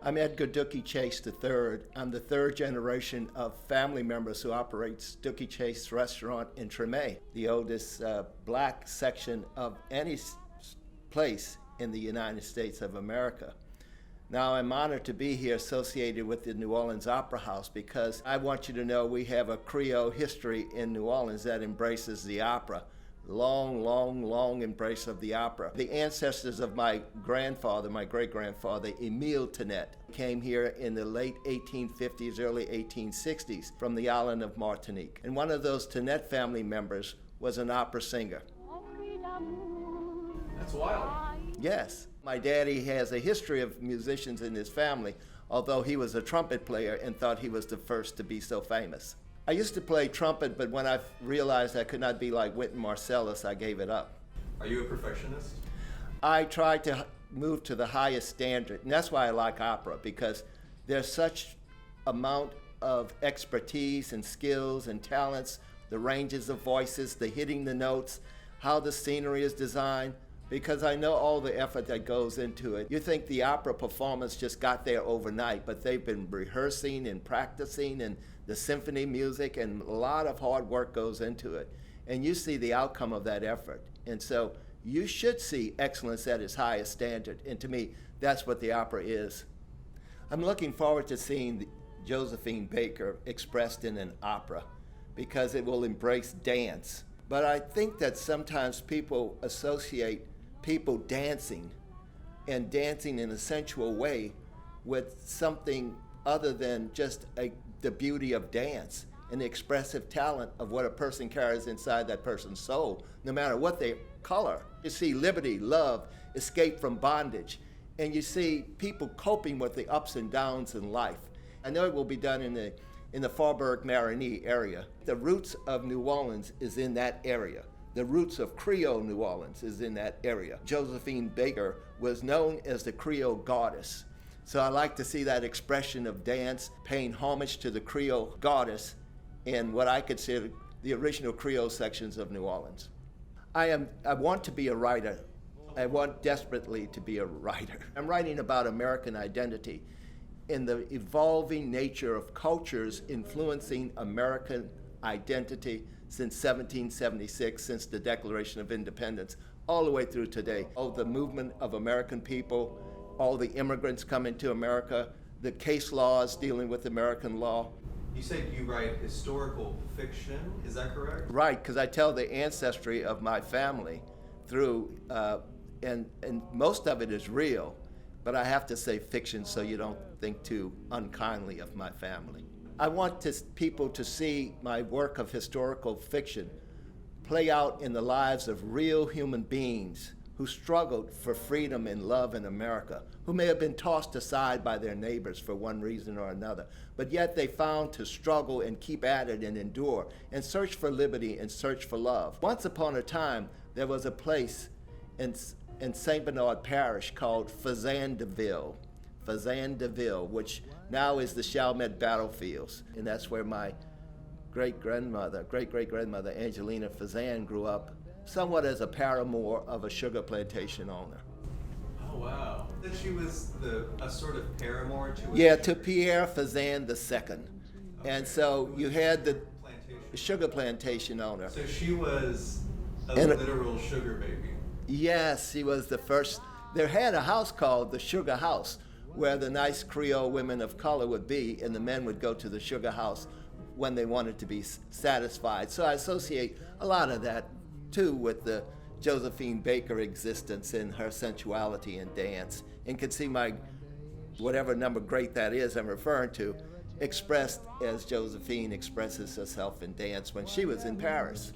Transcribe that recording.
I'm Edgar Dooky Chase III. I'm the third generation of family members who operates Dooky Chase Restaurant in Treme, the oldest black section of any place in the United States of America. Now I'm honored to be here associated with the New Orleans Opera House because I want you to know we have a Creole history in New Orleans that embraces the opera. Long embrace of the opera. The ancestors of my grandfather, my great-grandfather, Emile Tenet, came here in the late 1850s, early 1860s from the island of Martinique. And one of those Tenet family members was an opera singer. That's wild. Yes. My daddy has a history of musicians in his family, although he was a trumpet player and thought he was the first to be so famous. I used to play trumpet, but when I realized I could not be like Wynton Marsalis, I gave it up. Are you a perfectionist? I tried to move to the highest standard, and that's why I like opera, because there's such amount of expertise and skills and talents, the ranges of voices, the hitting the notes, how the scenery is designed, because I know all the effort that goes into it. You think the opera performance just got there overnight, but they've been rehearsing and practicing, and the symphony music, and a lot of hard work goes into it. And you see the outcome of that effort. And so you should see excellence at its highest standard. And to me, that's what the opera is. I'm looking forward to seeing Josephine Baker expressed in an opera because it will embrace dance. But I think that sometimes people associate people dancing and dancing in a sensual way with something other than just the beauty of dance and the expressive talent of what a person carries inside that person's soul, no matter what their color. You see liberty, love, escape from bondage, and you see people coping with the ups and downs in life. I know it will be done in the Faubourg-Marigny area. The roots of New Orleans is in that area. The roots of Creole New Orleans is in that area. Josephine Baker was known as the Creole goddess. So I like to see that expression of dance, paying homage to the Creole goddess in what I consider the original Creole sections of New Orleans. I want to be a writer. I want desperately to be a writer. I'm writing about American identity in the evolving nature of cultures influencing American identity since 1776, since the Declaration of Independence, all the way through today. Oh, the movement of American people, all the immigrants coming to America, the case laws dealing with American law. You said you write historical fiction, is that correct? Right, because I tell the ancestry of my family through, and most of it is real, but I have to say fiction so you don't think too unkindly of my family. I want people to see my work of historical fiction play out in the lives of real human beings who struggled for freedom and love in America, who may have been tossed aside by their neighbors for one reason or another, but yet they found to struggle and keep at it and endure and search for liberty and search for love. Once upon a time, there was a place in St. Bernard Parish called Fazandeville, which now is the Chalmette Battlefields, and that's where my great-great-grandmother, Angelina Fazan, grew up, somewhat as a paramour of a sugar plantation owner. Oh, wow. That she was a sort of paramour to to Pierre Fazan II. Okay. And so you had the sugar plantation owner. So she was a literal sugar baby. Yes, she was the first. There had a house called the Sugar House, where the nice Creole women of color would be, and the men would go to the sugar house when they wanted to be satisfied. So I associate a lot of that too with the Josephine Baker existence and her sensuality and dance, and can see my, whatever number great that is I'm referring to, expressed as Josephine expresses herself in dance when she was in Paris.